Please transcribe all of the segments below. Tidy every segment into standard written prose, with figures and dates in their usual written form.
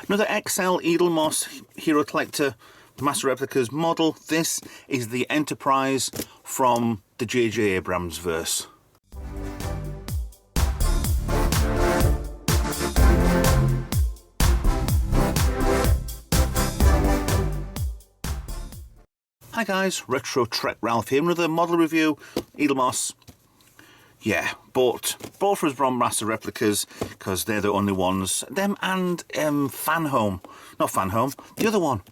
Another XL Eaglemoss Hero Collector Master Replicas model. This is the Enterprise from the J.J. Abrams verse. Hi guys, Retro Trek Ralph here. Another model review. Eaglemoss. Yeah, bought for us from Master Replicas because they're the only ones. Them and Fan Home. Not Fan Home, the other one.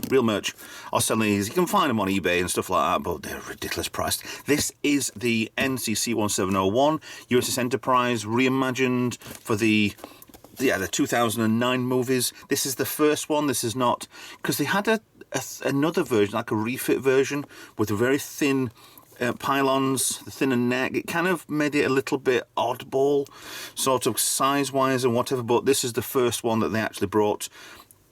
Real merch are selling these. You can find them on eBay and stuff like that, but they're ridiculous priced. This is the NCC-1701 USS Enterprise reimagined for the 2009 movies. This is the first one. This is not, because they had another version, like a refit version with a very thin pylons, the thinner neck. It kind of made it a little bit oddball, sort of size-wise and whatever, but this is the first one that they actually brought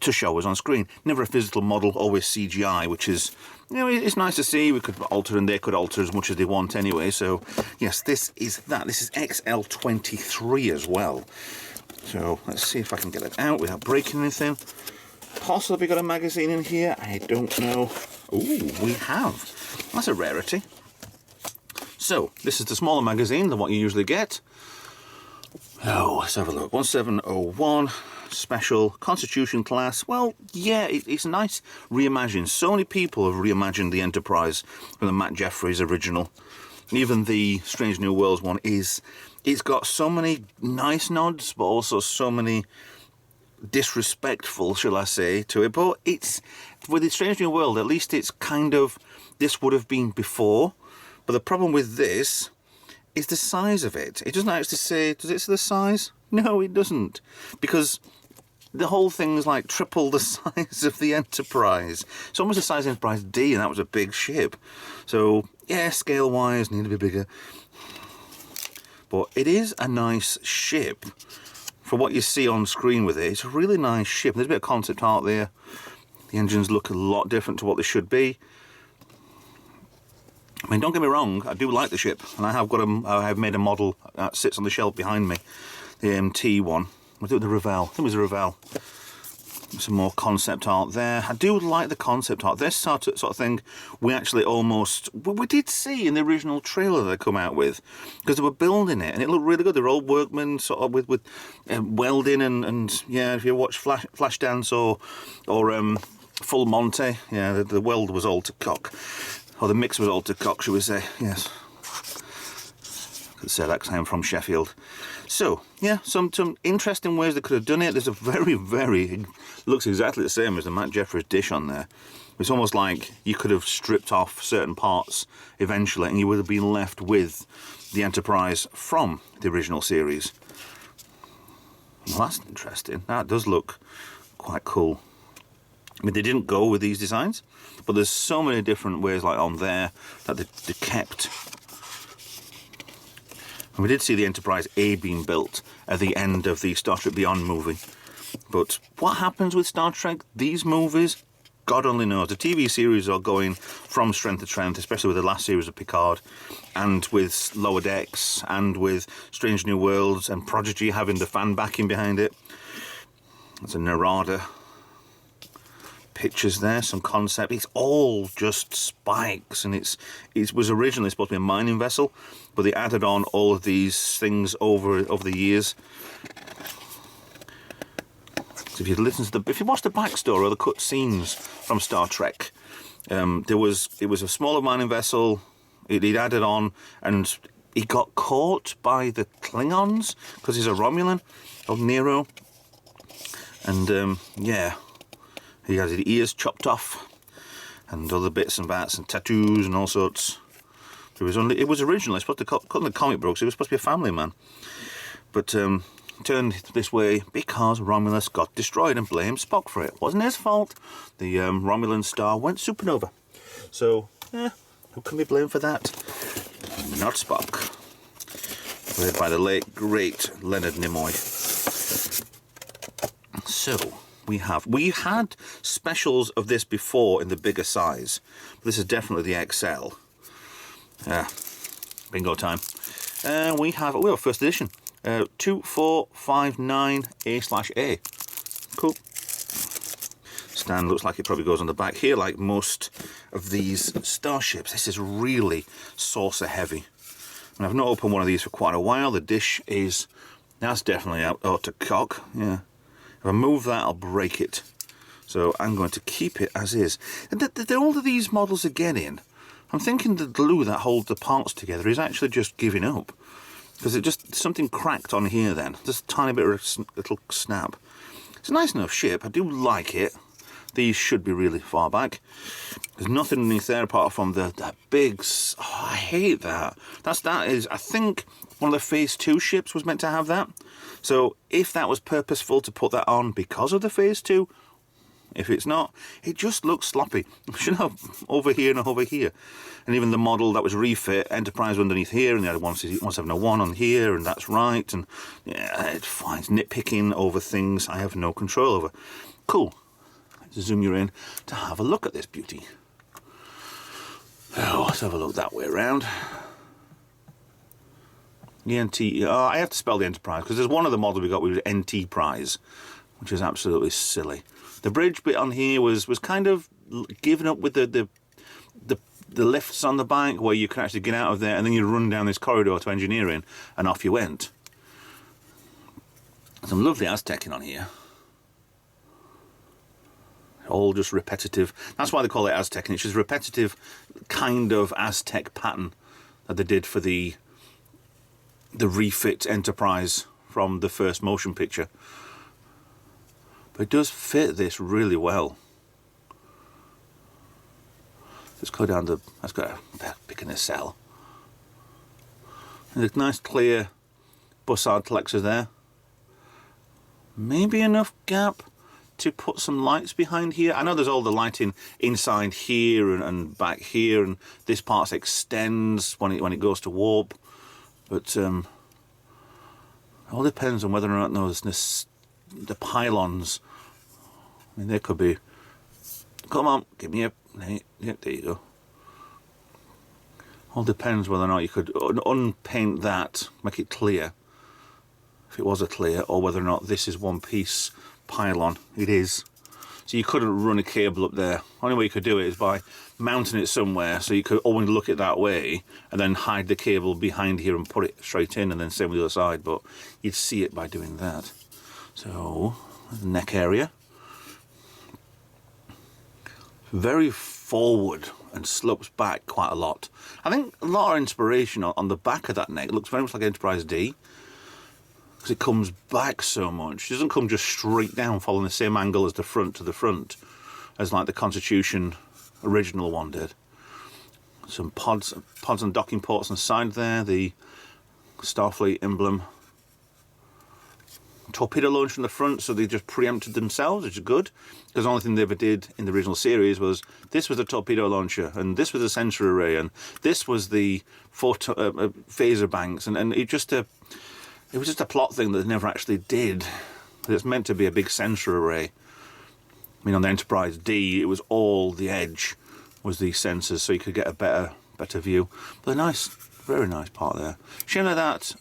to show us on screen. Never a physical model, always CGI, which is, you know, it's nice to see. We could alter and they could alter as much as they want anyway. So yes, this is that. This is XL23 as well. So let's see if I can get it out without breaking anything. Possibly got a magazine in here, I don't know. Ooh, we have. That's a rarity. So, this is the smaller magazine than what you usually get. Oh, let's have a look. 1701, special, Constitution class. Well, yeah, it's nice reimagined. So many people have reimagined the Enterprise from the Matt Jeffries original. Even the Strange New Worlds one it's got so many nice nods, but also so many disrespectful, shall I say, to it. But it's, with the Strange New World, at least it's kind of, this would have been before. But the problem with this is the size of it. It doesn't actually say, does it say the size? No, it doesn't. Because the whole thing is like triple the size of the Enterprise. It's almost the size of Enterprise D, and that was a big ship. So, yeah, scale-wise, need to be bigger. But it is a nice ship. For what you see on screen with it, it's a really nice ship. There's a bit of concept art there. The engines look a lot different to what they should be. I mean, don't get me wrong, I do like the ship, and I have made a model that sits on the shelf behind me, the AMT one. Was it the Ravel? I think it was the Ravel. Some more concept art there. I do like the concept art. This sort of thing we actually we did see in the original trailer they come out with, because they were building it and it looked really good. They're all workmen sort of with welding and yeah, if you watch Flashdance or Full Monty, yeah, the weld was all to cock, or the mix was all to cock, should we say? Yes. I could say that because I am from Sheffield. So, yeah, some interesting ways they could have done it. There's a it looks exactly the same as the Matt Jeffries dish on there. It's almost like you could have stripped off certain parts eventually and you would have been left with the Enterprise from the original series. Well, that's interesting. That does look quite cool. I mean, they didn't go with these designs, but there's so many different ways, like on there, that they kept. And we did see the Enterprise A being built at the end of the Star Trek Beyond movie. But what happens with Star Trek, these movies, God only knows. The TV series are going from strength to strength, especially with the last series of Picard, and with Lower Decks, and with Strange New Worlds, and Prodigy having the fan backing behind it. There's a Narada. Pictures there, some concept. It's all just spikes, and it was originally supposed to be a mining vessel, but they added on all of these things over the years. So if you watch the backstory or the cut scenes from Star Trek, it was a smaller mining vessel. It added on, and he got caught by the Klingons because he's a Romulan, of Nero, and yeah. He has his ears chopped off, and other bits and bats, and tattoos and all sorts. It was originally supposed to cut in the comic books. It was supposed to be a family man, but turned this way because Romulus got destroyed and blamed Spock for it. Wasn't his fault. The Romulan star went supernova. So, who can be blamed for that? Not Spock. Played by the late great Leonard Nimoy. So. We've had specials of this before in the bigger size, but this is definitely the XL. Bingo time. We have first edition, 2459A/A. Cool. Stand looks like it probably goes on the back here, like most of these Starships. This is really saucer heavy. And I've not opened one of these for quite a while. The dish is, that's definitely out to cock. Yeah. If I move that, I'll break it. So I'm going to keep it as is. And the older these models are getting, I'm thinking the glue that holds the parts together is actually just giving up. Because it just, something cracked on here then. Just a tiny bit of a little snap. It's a nice enough ship. I do like it. These should be really far back. There's nothing underneath there apart from that big... Oh, I hate that. That is, I think, one of the Phase 2 ships was meant to have that. So if that was purposeful to put that on because of the Phase 2, if it's not, it just looks sloppy. It should have over here and over here. And even the model that was refit, Enterprise underneath here, and the other 1701 on here, and that's right. And yeah, it's fine. It's nitpicking over things I have no control over. Cool. Let's zoom you in to have a look at this beauty. Oh, let's have a look that way around. The NT, I have to spell the Enterprise because there's one of the models we got with NT Prize, which is absolutely silly. The bridge bit on here was kind of given up with the lifts on the back where you can actually get out of there and then you run down this corridor to engineering and off you went. Some lovely Aztecing on here. All just repetitive. That's why they call it Aztec, and it's just repetitive kind of Aztec pattern that they did for the refit Enterprise from the first motion picture. But it does fit this really well. Let's go down the... Let's go picking a cell. There's a nice clear bussard flexor there. Maybe enough gap to put some lights behind here. I know there's all the lighting inside here and back here, and this part extends when it goes to warp. But it all depends on whether or not the pylons. I mean, they could be. Come on, give me a. Yeah, there you go. All depends whether or not you could unpaint that, make it clear, if it was a clear, or whether or not this is one piece pylon. It is. So you couldn't run a cable up there. Only way you could do it is by mounting it somewhere, so you could only look it that way and then hide the cable behind here and put it straight in, and then same with the other side, but you'd see it by doing that. So the neck area, very forward and slopes back quite a lot. I think a lot of inspiration on the back of that neck. It looks very much like Enterprise D, because it comes back so much. It doesn't come just straight down following the same angle as the front to the front as like the Constitution original one did. Some pods and docking ports on the side there, the Starfleet emblem. Torpedo launch from the front, so they just preempted themselves, which is good, because the only thing they ever did in the original series was this was a torpedo launcher, and this was a sensor array, and this was the phaser banks, and it was just a plot thing that they never actually did. It's meant to be a big sensor array. I mean, on the Enterprise D, it was all the edge was these sensors, so you could get a better view. But a nice, very nice part there. Shame that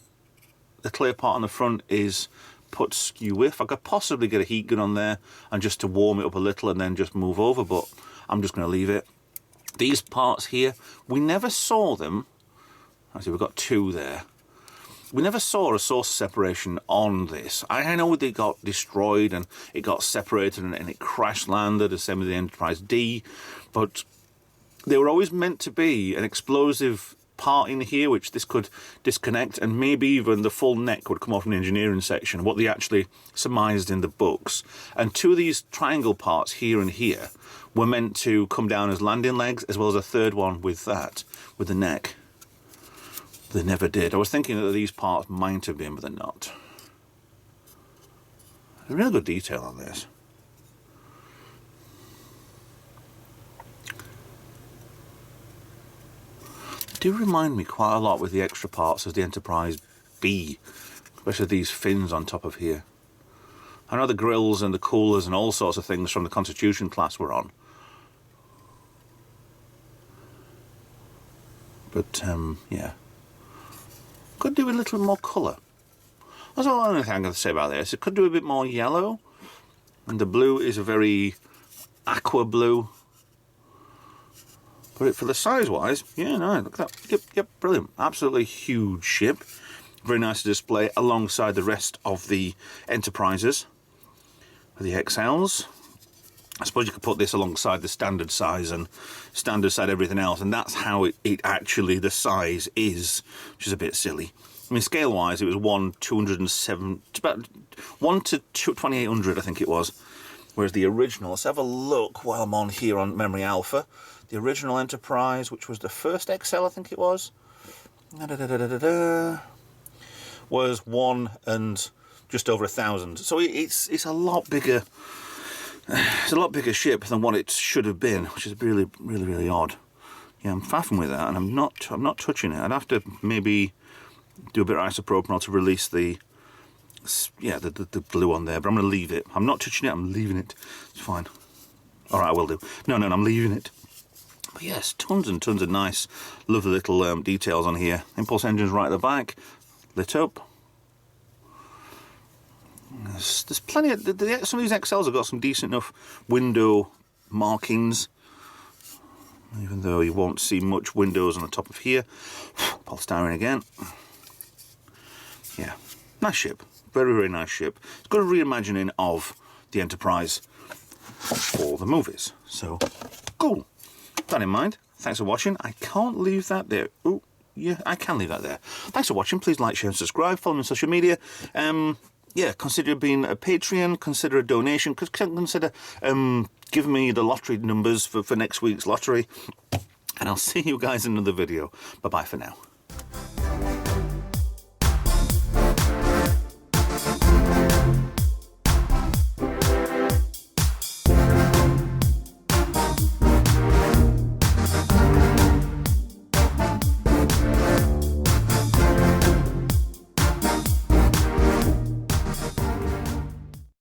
the clear part on the front is put skew with. I could possibly get a heat gun on there and just to warm it up a little and then just move over, but I'm just going to leave it. These parts here, we never saw them. Actually, we've got two there. We never saw a source separation on this. I know they got destroyed and it got separated and it crash landed, the same with the Enterprise D, but they were always meant to be an explosive part in here which this could disconnect, and maybe even the full neck would come off from the engineering section, what they actually surmised in the books. And two of these triangle parts here and here were meant to come down as landing legs, as well as a third one with the neck. They never did. I was thinking that these parts might have been, but they're not. There's real good detail on this. They do remind me quite a lot with the extra parts as the Enterprise B, especially these fins on top of here. I know the grills and the coolers and all sorts of things from the Constitution class were on. But, yeah. Could do a little more colour. That's all the only thing I'm going to say about this. It could do a bit more yellow. And the blue is a very aqua blue. But for the size-wise, yeah, no, look at that. Yep, brilliant. Absolutely huge ship. Very nice to display alongside the rest of the Enterprises. The XLs. I suppose you could put this alongside the standard size and standard side everything else, and that's how it actually, the size is, which is a bit silly. I mean, scale-wise, it was 1/207, about 1/2800, I think it was. Whereas the original, let's have a look while I'm on here on Memory Alpha. The original Enterprise, which was the first XL, I think it was, was 1 and just over 1,000. So it's a lot bigger. It's a lot bigger ship than what it should have been, which is really odd. Yeah, I'm faffing with that, and I'm not touching it. I'd have to maybe do a bit of isopropyl to release the blue on there, but I'm going to leave it. I'm not touching it. I'm leaving it. It's fine. All right, I will do. No, I'm leaving it. But yes, tons and tons of nice, lovely little details on here. Impulse engines right at the back, lit up. There's plenty of some of these XLs have got some decent enough window markings, even though you won't see much windows on the top of here. Polystyrene again. Yeah, nice ship, very nice ship. It's got a reimagining of the Enterprise for the movies, so cool. With that in mind, thanks for watching. I can't leave that there. Oh yeah, I can leave that there. Thanks for watching. Please like, share and subscribe. Follow me on social media. Yeah, consider being a Patreon, consider a donation, consider giving me the lottery numbers for next week's lottery. And I'll see you guys in another video. Bye-bye for now.